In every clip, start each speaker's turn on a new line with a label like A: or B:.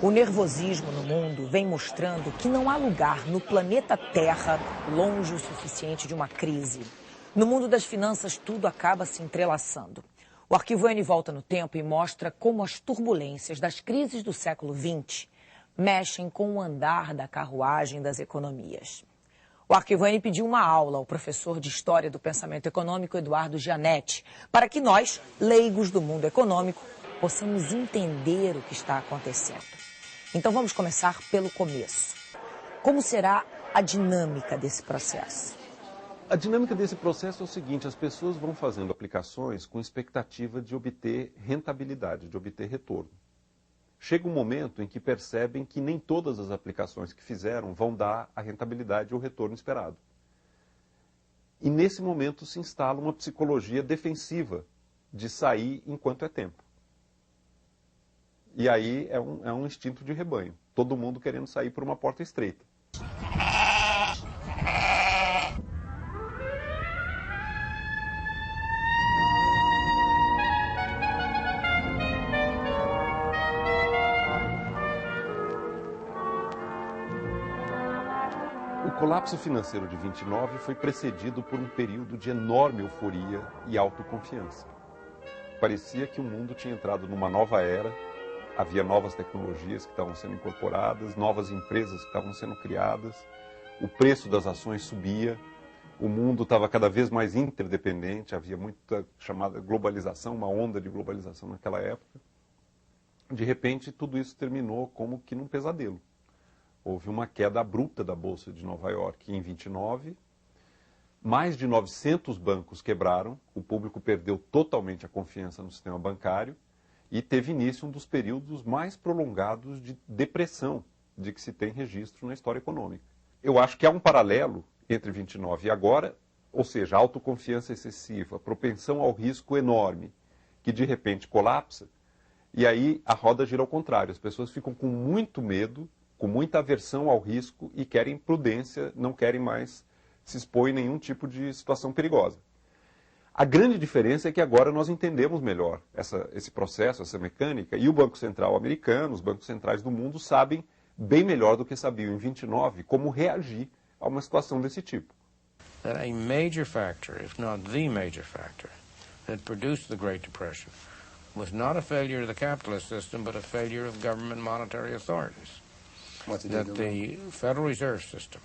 A: O nervosismo no mundo vem mostrando que não há lugar no planeta Terra longe o suficiente de uma crise. No mundo das finanças, tudo acaba se entrelaçando. O Arquivo N volta no tempo e mostra como as turbulências das crises do século XX mexem com o andar da carruagem das economias. O Arquivo N pediu uma aula ao professor de História do Pensamento Econômico, Eduardo Gianetti, para que nós, leigos do mundo econômico, possamos entender o que está acontecendo. Então vamos começar pelo começo. Como será a dinâmica desse processo?
B: A dinâmica desse processo é o seguinte: as pessoas vão fazendo aplicações com expectativa de obter rentabilidade, de obter retorno. Chega um momento em que percebem que nem todas as aplicações que fizeram vão dar a rentabilidade ou o retorno esperado. E nesse momento se instala uma psicologia defensiva de sair enquanto é tempo. E aí é um instinto de rebanho. Todo mundo querendo sair por uma porta estreita. O colapso financeiro de 29 foi precedido por um período de enorme euforia e autoconfiança. Parecia que o mundo tinha entrado numa nova era. Havia novas tecnologias que estavam sendo incorporadas, novas empresas que estavam sendo criadas, o preço das ações subia, o mundo estava cada vez mais interdependente, havia muita chamada globalização, uma onda de globalização naquela época. De repente, tudo isso terminou como que num pesadelo. Houve uma queda abrupta da Bolsa de Nova York em 29, mais de 900 bancos quebraram, o público perdeu totalmente a confiança no sistema bancário, e teve início um dos períodos mais prolongados de depressão de que se tem registro na história econômica. Eu acho que há um paralelo entre 29 e agora, ou seja, autoconfiança excessiva, propensão ao risco enorme, que de repente colapsa, e aí a roda gira ao contrário. As pessoas ficam com muito medo, com muita aversão ao risco e querem prudência, não querem mais se expor em nenhum tipo de situação perigosa. A grande diferença é que agora nós entendemos melhor esse processo, essa mecânica, e o Banco Central americano, os bancos centrais do mundo, sabem bem melhor do que sabiam em 29 como reagir a uma situação desse tipo.
C: That a major factor, if not the major factor, that produced the Great Depression was not a failure of the capitalist system, but a failure of government monetary authorities. That the Federal Reserve System,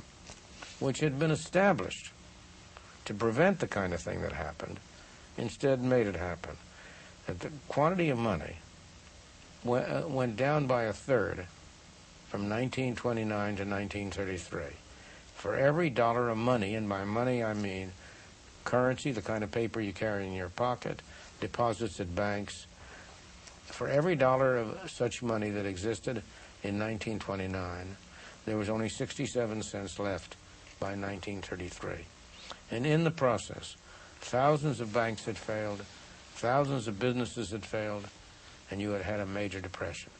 C: which had been established to prevent the kind of thing that happened, instead made it happen. That the quantity of money went down by a third from 1929 to 1933. For every dollar of money, and by money I mean currency, the kind of paper you carry in your pocket, deposits at banks, for every dollar of such money that existed in 1929, there was only 67 cents left by 1933. And in the process, thousands of banks had failed, thousands of businesses had failed, and you had had a major depression.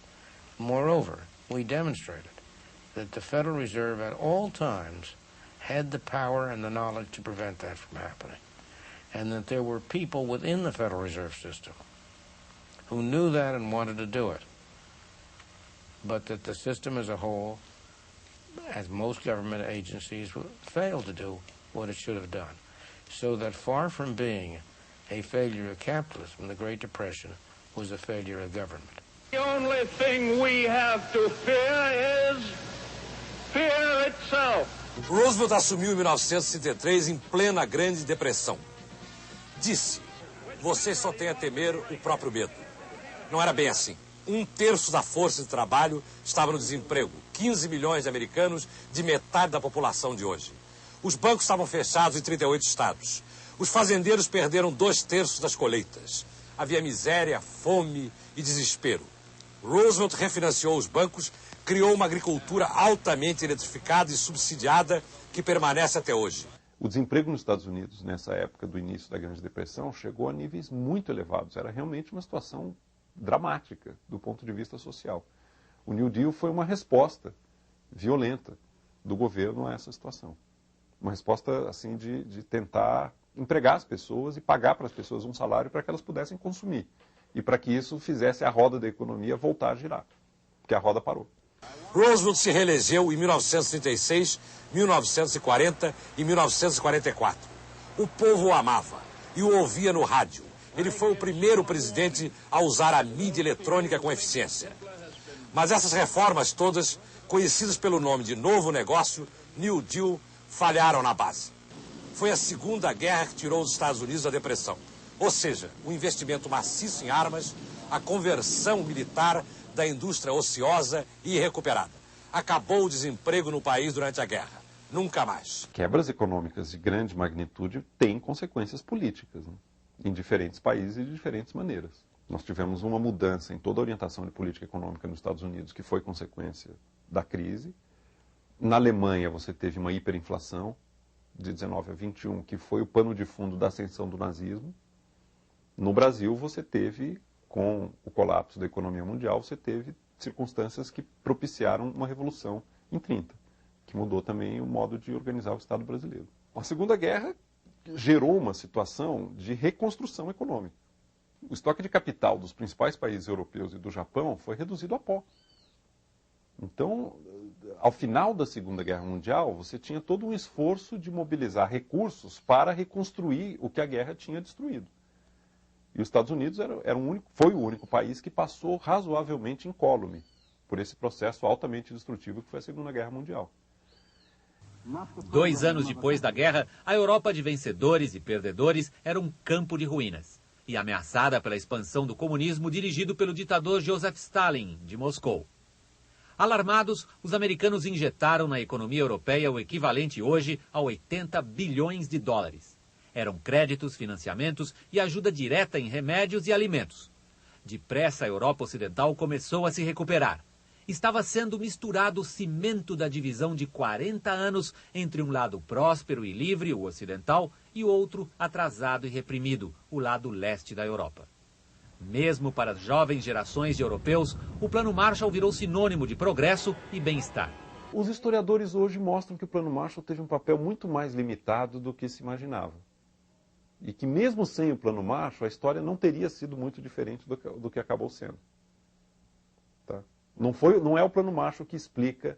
C: Moreover, we demonstrated that the Federal Reserve at all times had the power and the knowledge to prevent that from happening, and that there were people within the Federal Reserve System who knew that and wanted to do it, but that the system as a whole, as most government agencies, failed to do what it should have done. So that far from being a failure of capitalism, the Great Depression was a failure of government.
D: The only thing we have to fear is fear itself.
E: Roosevelt assumiu em 1933 em plena Grande Depressão. Disse: você só tem a temer o próprio medo. Não era bem assim. 1/3 da força de trabalho estava no desemprego. 15 milhões de americanos, de metade da população de hoje. Os bancos estavam fechados em 38 estados. Os fazendeiros perderam 2/3 das colheitas. Havia miséria, fome e desespero. Roosevelt refinanciou os bancos, criou uma agricultura altamente eletrificada e subsidiada que permanece até hoje.
B: O desemprego nos Estados Unidos, nessa época do início da Grande Depressão, chegou a níveis muito elevados. Era realmente uma situação dramática do ponto de vista social. O New Deal foi uma resposta violenta do governo a essa situação. Uma resposta assim de tentar empregar as pessoas e pagar para as pessoas um salário para que elas pudessem consumir. E para que isso fizesse a roda da economia voltar a girar. porque a roda parou.
E: Roosevelt se reelegeu em 1936, 1940 e 1944. O povo o amava e o ouvia no rádio. Ele foi o primeiro presidente a usar a mídia eletrônica com eficiência. Mas essas reformas todas, conhecidas pelo nome de Novo Negócio, New Deal, falharam na base. Foi a Segunda Guerra que tirou os Estados Unidos da depressão. Ou seja, o investimento maciço em armas, a conversão militar da indústria ociosa e irrecuperada. Acabou o desemprego no país durante a guerra. Nunca mais.
B: Quebras econômicas de grande magnitude têm consequências políticas, né? Em diferentes países e de diferentes maneiras. Nós tivemos uma mudança em toda a orientação de política econômica nos Estados Unidos, que foi consequência da crise. Na Alemanha, você teve uma hiperinflação de 19 a 21, que foi o pano de fundo da ascensão do nazismo. No Brasil, você teve, com o colapso da economia mundial, você teve circunstâncias que propiciaram uma revolução em 30, que mudou também o modo de organizar o Estado brasileiro. A Segunda Guerra gerou uma situação de reconstrução econômica. O estoque de capital dos principais países europeus e do Japão foi reduzido a pó. Então, ao final da Segunda Guerra Mundial, você tinha todo um esforço de mobilizar recursos para reconstruir o que a guerra tinha destruído. E os Estados Unidos foi o único país que passou razoavelmente incólume por esse processo altamente destrutivo que foi a Segunda Guerra Mundial.
F: 2 anos depois da guerra, a Europa de vencedores e perdedores era um campo de ruínas e ameaçada pela expansão do comunismo dirigido pelo ditador Joseph Stalin, de Moscou. Alarmados, os americanos injetaram na economia europeia o equivalente hoje a 80 bilhões de dólares. Eram créditos, financiamentos e ajuda direta em remédios e alimentos. Depressa, a Europa Ocidental começou a se recuperar. Estava sendo misturado o cimento da divisão de 40 anos entre um lado próspero e livre, o ocidental, e outro atrasado e reprimido, o lado leste da Europa. Mesmo para as jovens gerações de europeus, o Plano Marshall virou sinônimo de progresso e bem-estar.
B: Os historiadores hoje mostram que o Plano Marshall teve um papel muito mais limitado do que se imaginava. E que mesmo sem o Plano Marshall, a história não teria sido muito diferente do que acabou sendo. Tá? Não é o Plano Marshall que explica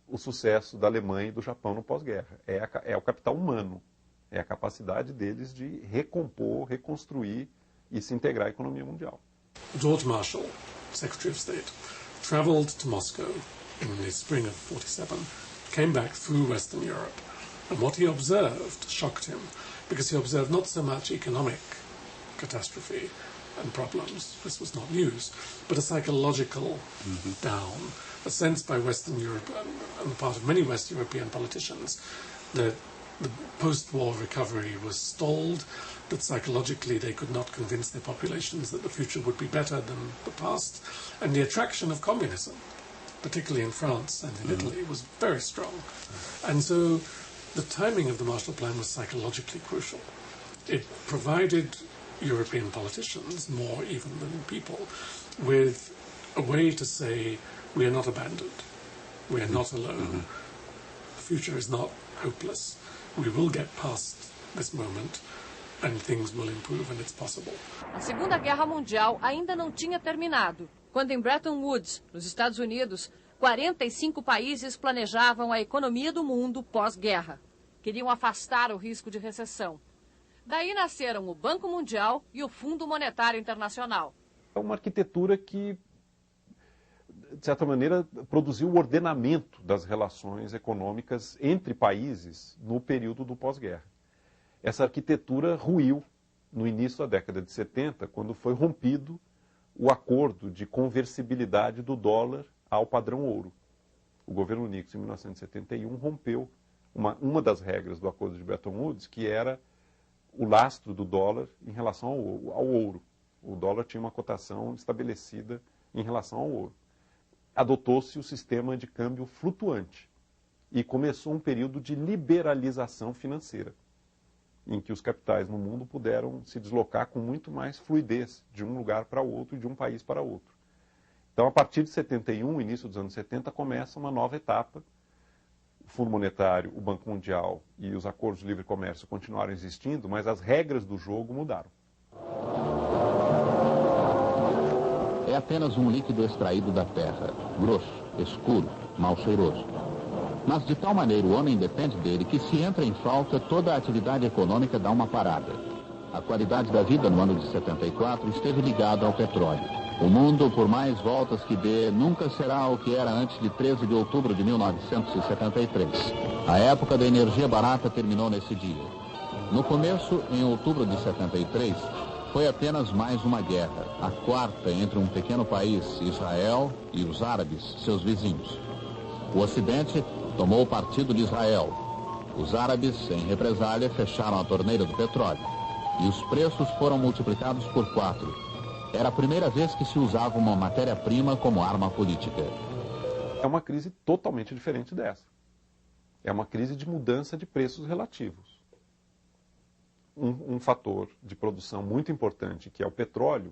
B: o sucesso da Alemanha e do Japão no pós-guerra. É o capital humano. É a capacidade deles de recompor, reconstruir e se integrar à economia mundial.
G: George Marshall, Secretary of State, traveled to Moscow in the spring of 47, came back through Western Europe, and what he observed shocked him, because he observed not so much economic catastrophe and problems, this was not news, but a psychological down, a sense by Western Europe and the part of many West European politicians that the post-war recovery was stalled, that psychologically they could not convince their populations that the future would be better than the past, and the attraction of communism, particularly in France and in Italy, was very strong. And so the timing of the Marshall Plan was psychologically crucial. It provided European politicians, more even than people, with a way to say, we are not abandoned, we are not alone, the future is not hopeless, we will get past this moment and things will improve and it's possible.
H: A Segunda Guerra Mundial ainda não tinha terminado, quando em Bretton Woods, nos Estados Unidos, 45 países planejavam a economia do mundo pós-guerra. Queriam afastar o risco de recessão. Daí nasceram o Banco Mundial e o Fundo Monetário Internacional.
B: É uma arquitetura que, de certa maneira, produziu o ordenamento das relações econômicas entre países no período do pós-guerra. Essa arquitetura ruiu no início da década de 70, quando foi rompido o acordo de conversibilidade do dólar ao padrão ouro. O governo Nixon, em 1971, rompeu uma das regras do acordo de Bretton Woods, que era o lastro do dólar em relação ao ouro. O dólar tinha uma cotação estabelecida em relação ao ouro. Adotou-se o sistema de câmbio flutuante e começou um período de liberalização financeira, em que os capitais no mundo puderam se deslocar com muito mais fluidez de um lugar para outro e de um país para outro. Então, a partir de 71, início dos anos 70, começa uma nova etapa. O Fundo Monetário, o Banco Mundial e os acordos de livre comércio continuaram existindo, mas as regras do jogo mudaram.
I: é apenas um líquido extraído da terra, grosso, escuro, mal cheiroso. Mas de tal maneira o homem depende dele que se entra em falta, toda a atividade econômica dá uma parada. A qualidade da vida no ano de 74 esteve ligada ao petróleo. O mundo, por mais voltas que dê, nunca será o que era antes de 13 de outubro de 1973. A época da energia barata terminou nesse dia. No começo, em outubro de 73, foi apenas mais uma guerra, a quarta entre um pequeno país, Israel, e os árabes, seus vizinhos. O Ocidente tomou o partido de Israel. Os árabes, em represália, fecharam a torneira do petróleo. E os preços foram multiplicados por 4. Era a primeira vez que se usava uma matéria-prima como arma política.
B: É uma crise totalmente diferente dessa. É uma crise de mudança de preços relativos. Um fator de produção muito importante, que é o petróleo,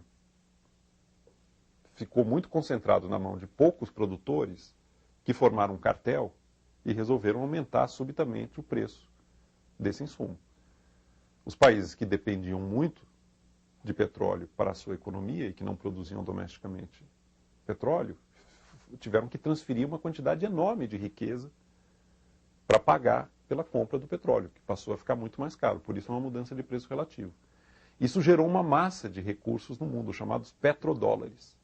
B: ficou muito concentrado na mão de poucos produtores que formaram um cartel e resolveram aumentar subitamente o preço desse insumo. Os países que dependiam muito de petróleo para a sua economia e que não produziam domesticamente petróleo, tiveram que transferir uma quantidade enorme de riqueza para pagar pela compra do petróleo, que passou a ficar muito mais caro. Por isso é uma mudança de preço relativo. Isso gerou uma massa de recursos no mundo, chamados petrodólares.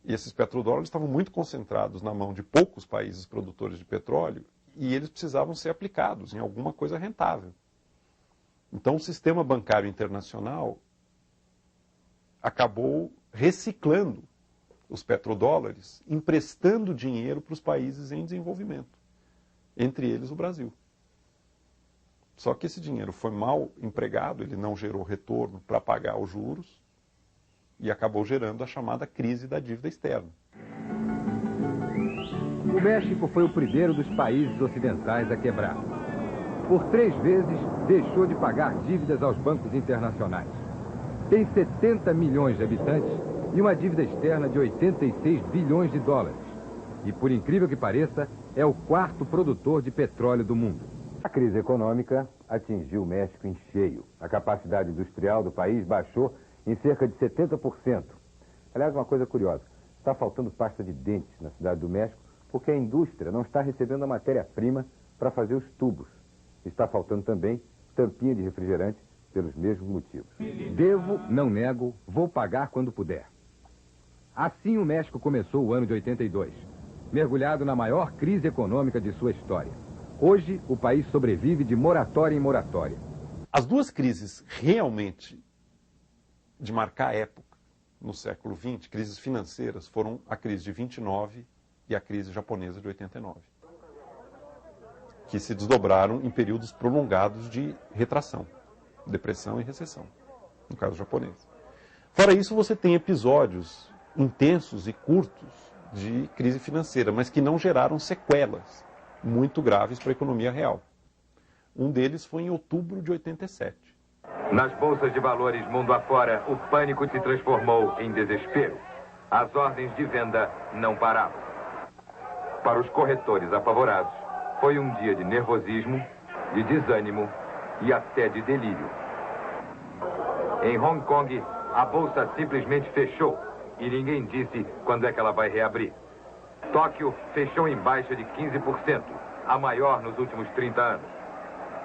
B: E esses petrodólares estavam muito concentrados na mão de poucos países produtores de petróleo e eles precisavam ser aplicados em alguma coisa rentável. Então, o sistema bancário internacional acabou reciclando os petrodólares, emprestando dinheiro para os países em desenvolvimento, entre eles o Brasil. Só que esse dinheiro foi mal empregado, ele não gerou retorno para pagar os juros e acabou gerando a chamada crise da dívida externa.
J: O México foi o primeiro dos países ocidentais a quebrar. Por 3 vezes, deixou de pagar dívidas aos bancos internacionais. Tem 70 milhões de habitantes e uma dívida externa de 86 bilhões de dólares. E, por incrível que pareça, é o 4º produtor de petróleo do mundo. A crise econômica atingiu o México em cheio. A capacidade industrial do país baixou em cerca de 70%. Aliás, uma coisa curiosa, está faltando pasta de dentes na cidade do México porque a indústria não está recebendo a matéria-prima para fazer os tubos. Está faltando também tampinha de refrigerante pelos mesmos motivos. Devo, não nego, vou pagar quando puder. Assim o México começou o ano de 82, mergulhado na maior crise econômica de sua história. Hoje, o país sobrevive de moratória em moratória.
B: As duas crises realmente de marcar época no século XX, crises financeiras, foram a crise de 29 e a crise japonesa de 89. Que se desdobraram em períodos prolongados de retração, depressão e recessão, no caso japonês. Fora isso, você tem episódios intensos e curtos de crise financeira, mas que não geraram sequelas muito graves para a economia real. Um deles foi em outubro de 87.
K: Nas bolsas de valores mundo afora, o pânico se transformou em desespero. As ordens de venda não paravam. Para os corretores apavorados, foi um dia de nervosismo, de desânimo e até de delírio. Em Hong Kong, a bolsa simplesmente fechou e ninguém disse quando é que ela vai reabrir. Tóquio fechou em baixa de 15%, a maior nos últimos 30 anos.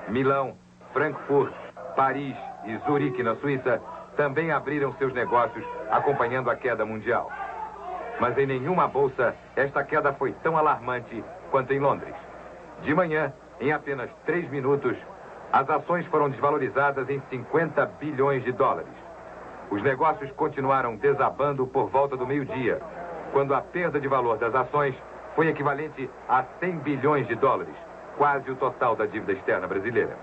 K: Milão, Frankfurt, Paris e Zurique, na Suíça, também abriram seus negócios acompanhando a queda mundial. Mas em nenhuma bolsa esta queda foi tão alarmante quanto em Londres. De manhã, em apenas 3 minutos, as ações foram desvalorizadas em 50 bilhões de dólares. Os negócios continuaram desabando por volta do meio-dia, quando a perda de valor das ações foi equivalente a 100 bilhões de dólares, quase o total da dívida externa brasileira.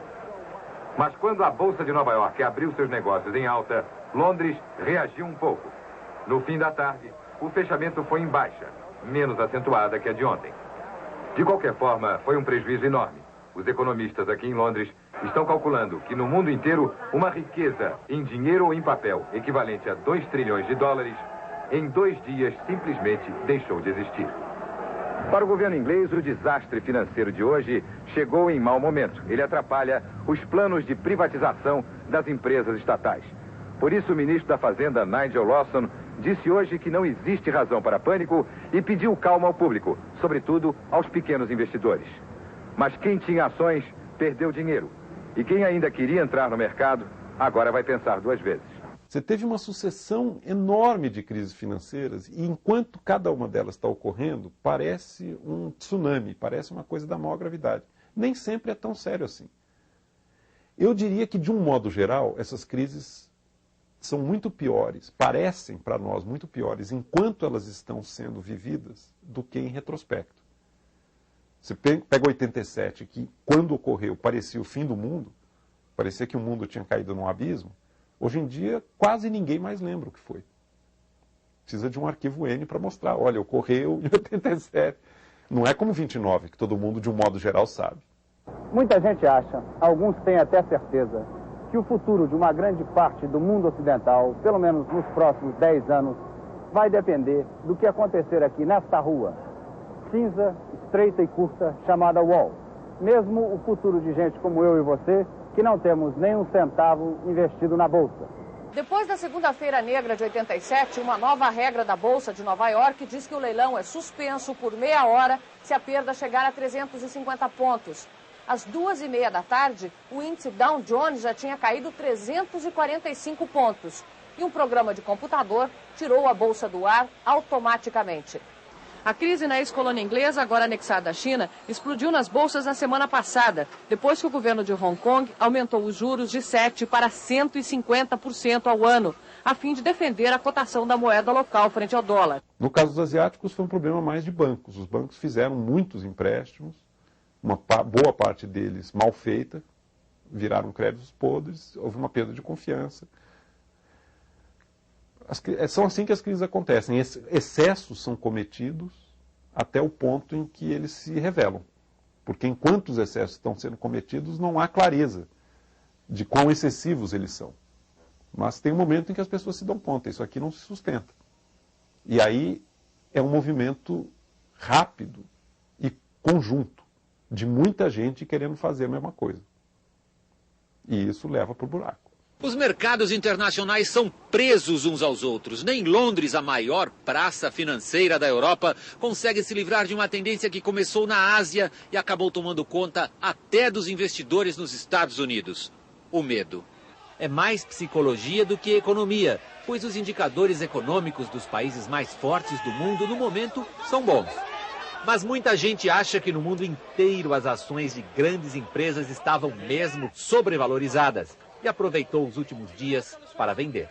K: Mas quando a Bolsa de Nova York abriu seus negócios em alta, Londres reagiu um pouco. No fim da tarde, o fechamento foi em baixa, menos acentuada que a de ontem. De qualquer forma, foi um prejuízo enorme. Os economistas aqui em Londres estão calculando que no mundo inteiro uma riqueza em dinheiro ou em papel equivalente a 2 trilhões de dólares, em 2 dias simplesmente deixou de existir. Para o governo inglês, o desastre financeiro de hoje chegou em mau momento. Ele atrapalha os planos de privatização das empresas estatais.
J: Por isso, o ministro da Fazenda, Nigel Lawson, disse hoje que não existe razão para pânico e pediu calma ao público, sobretudo aos pequenos investidores. Mas quem tinha ações perdeu dinheiro. E quem ainda queria entrar no mercado, agora vai pensar duas vezes.
B: Você teve uma sucessão enorme de crises financeiras e enquanto cada uma delas está ocorrendo, parece um tsunami, parece uma coisa da maior gravidade. Nem sempre é tão sério assim. Eu diria que, de um modo geral, essas crises são muito piores, parecem para nós muito piores enquanto elas estão sendo vividas do que em retrospecto. Você pega 87, que quando ocorreu parecia o fim do mundo, parecia que o mundo tinha caído num abismo, hoje em dia quase ninguém mais lembra o que foi. Precisa de um arquivo N para mostrar, olha, ocorreu em 87. Não é como 29, que todo mundo de um modo geral sabe.
L: Muita gente acha, alguns têm até certeza, que o futuro de uma grande parte do mundo ocidental, pelo menos nos próximos 10 anos, vai depender do que acontecer aqui nesta rua, cinza, estreita e curta, chamada Wall. Mesmo o futuro de gente como eu e você, que não temos nem um centavo investido na Bolsa.
H: Depois da segunda-feira negra de 87, uma nova regra da Bolsa de Nova York diz que o leilão é suspenso por meia hora se a perda chegar a 350 pontos. Às 2h30 da tarde, o índice Dow Jones já tinha caído 345 pontos. E um programa de computador tirou a bolsa do ar automaticamente. A crise na ex-colônia inglesa, agora anexada à China, explodiu nas bolsas na semana passada, depois que o governo de Hong Kong aumentou os juros de 7% para 150% ao ano, a fim de defender a cotação da moeda local frente ao dólar.
B: No caso dos asiáticos, foi um problema mais de bancos. Os bancos fizeram muitos empréstimos, uma boa parte deles mal feita, viraram créditos podres, houve uma perda de confiança. São assim que as crises acontecem. Excessos são cometidos até o ponto em que eles se revelam. Porque enquanto os excessos estão sendo cometidos, não há clareza de quão excessivos eles são. Mas tem um momento em que as pessoas se dão conta, isso aqui não se sustenta. E aí é um movimento rápido e conjunto de muita gente querendo fazer a mesma coisa. E isso leva para o buraco.
F: Os mercados internacionais são presos uns aos outros. Nem Londres, a maior praça financeira da Europa, consegue se livrar de uma tendência que começou na Ásia e acabou tomando conta até dos investidores nos Estados Unidos. O medo. É mais psicologia do que economia, pois os indicadores econômicos dos países mais fortes do mundo, no momento, são bons. Mas muita gente acha que no mundo inteiro as ações de grandes empresas estavam mesmo sobrevalorizadas e aproveitou os últimos dias para vender.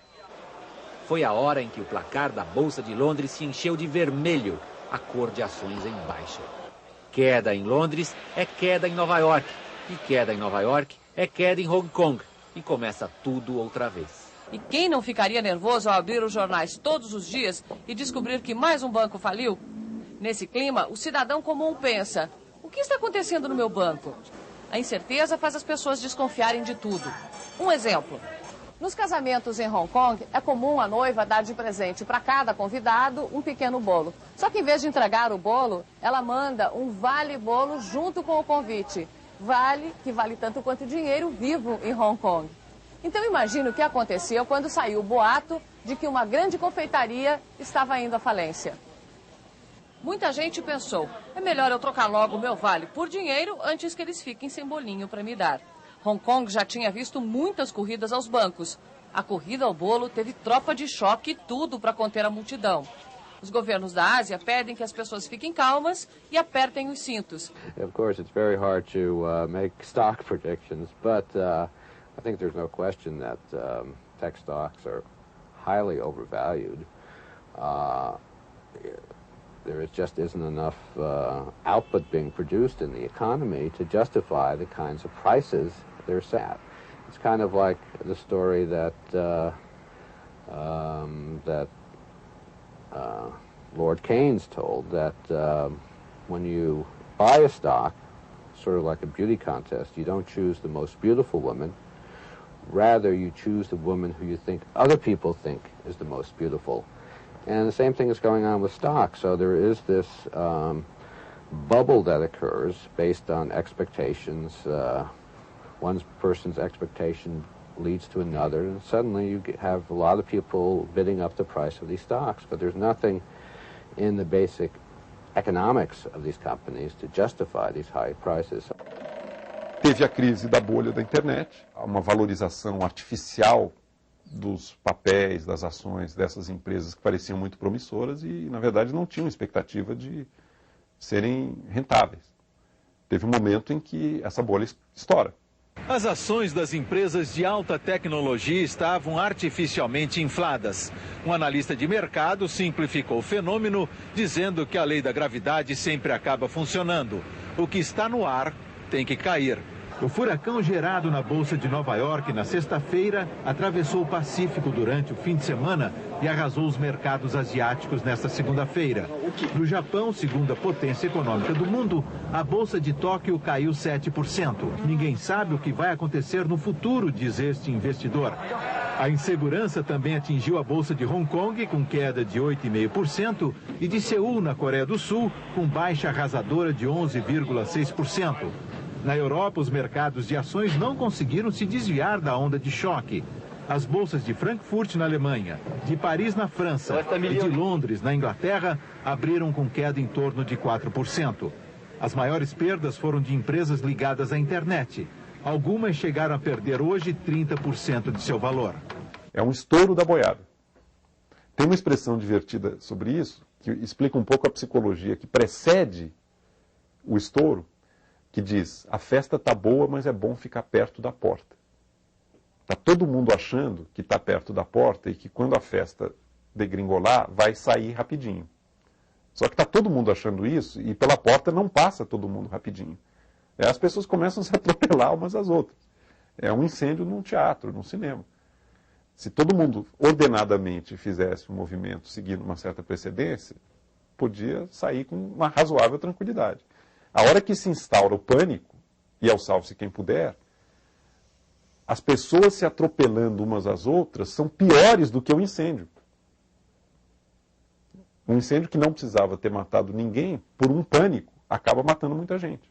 F: Foi a hora em que o placar da Bolsa de Londres se encheu de vermelho, a cor de ações em baixa. Queda em Londres é queda em Nova York, e queda em Nova York é queda em Hong Kong, e começa tudo outra vez.
H: E quem não ficaria nervoso ao abrir os jornais todos os dias e descobrir que mais um banco faliu? Nesse clima, o cidadão comum pensa, o que está acontecendo no meu banco? A incerteza faz as pessoas desconfiarem de tudo. Um exemplo. Nos casamentos em Hong Kong, é comum a noiva dar de presente para cada convidado um pequeno bolo. Só que em vez de entregar o bolo, ela manda um vale-bolo junto com o convite. Vale, que vale tanto quanto dinheiro vivo em Hong Kong. Então imagine o que aconteceu quando saiu o boato de que uma grande confeitaria estava indo à falência. Muita gente pensou, é melhor eu trocar logo o meu vale por dinheiro antes que eles fiquem sem bolinho para me dar. Hong Kong já tinha visto muitas corridas aos bancos. A corrida ao bolo teve tropa de choque e tudo para conter a multidão. Os governos da Ásia pedem que as pessoas fiquem calmas e apertem os cintos.
M: Of course, it's very hard to make stock predictions, but I think there's no question that tech stocks are highly overvalued. There just isn't enough output being produced in the economy to justify the kinds of prices they're set. It's kind of like the story that Lord Keynes told, that when you buy a stock, sort of like a beauty contest, you don't choose the most beautiful woman. Rather, you choose the woman who you think other people think is the most beautiful. And the same thing is going on with stocks. So there is this bubble that occurs based on expectations. One person's expectation leads to another, and suddenly you have a lot of people bidding up the price of these stocks, but there's nothing in the basic economics of these companies to justify these high prices.
B: Teve a crise da bolha da internet, uma valorização artificial dos papéis, das ações dessas empresas que pareciam muito promissoras e, na verdade, não tinham expectativa de serem rentáveis. Teve um momento em que essa bolha estoura.
N: As ações das empresas de alta tecnologia estavam artificialmente infladas. Um analista de mercado simplificou o fenômeno, dizendo que a lei da gravidade sempre acaba funcionando. O que está no ar tem que cair. O furacão gerado na Bolsa de Nova York na sexta-feira atravessou o Pacífico durante o fim de semana e arrasou os mercados asiáticos nesta segunda-feira. No Japão, segunda potência econômica do mundo, a Bolsa de Tóquio caiu 7%. Ninguém sabe o que vai acontecer no futuro, diz este investidor. A insegurança também atingiu a Bolsa de Hong Kong, com queda de 8,5%, e de Seul, na Coreia do Sul, com baixa arrasadora de 11,6%. Na Europa, os mercados de ações não conseguiram se desviar da onda de choque. As bolsas de Frankfurt, na Alemanha, de Paris, na França, e de Londres, na Inglaterra, abriram com queda em torno de 4%. As maiores perdas foram de empresas ligadas à internet. Algumas chegaram a perder hoje 30% de seu valor.
B: É um estouro da boiada. Tem uma expressão divertida sobre isso, que explica um pouco a psicologia que precede o estouro, que diz: a festa está boa, mas é bom ficar perto da porta. Está todo mundo achando que está perto da porta e que quando a festa degringolar, vai sair rapidinho. Só que está todo mundo achando isso e pela porta não passa todo mundo rapidinho. As pessoas começam a se atropelar umas às outras. É um incêndio num teatro, num cinema. Se todo mundo ordenadamente fizesse um movimento seguindo uma certa precedência, podia sair com uma razoável tranquilidade. A hora que se instaura o pânico, e ao salve-se quem puder, as pessoas se atropelando umas às outras são piores do que o incêndio. Um incêndio que não precisava ter matado ninguém, por um pânico, acaba matando muita gente.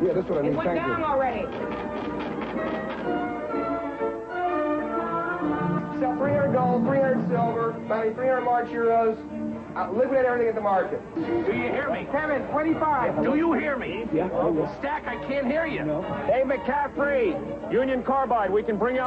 O: Yeah, that's what I mean.
P: It went down already.
O: Sell 300 gold, 300 silver, 300 March euros. Liquidate everything at the market.
P: Do you hear me?
O: Kevin, 25.
P: Do you hear me?
O: Yeah.
P: Stack, I can't hear you.
O: No.
P: Hey, McCaffrey, Union Carbide, we can bring out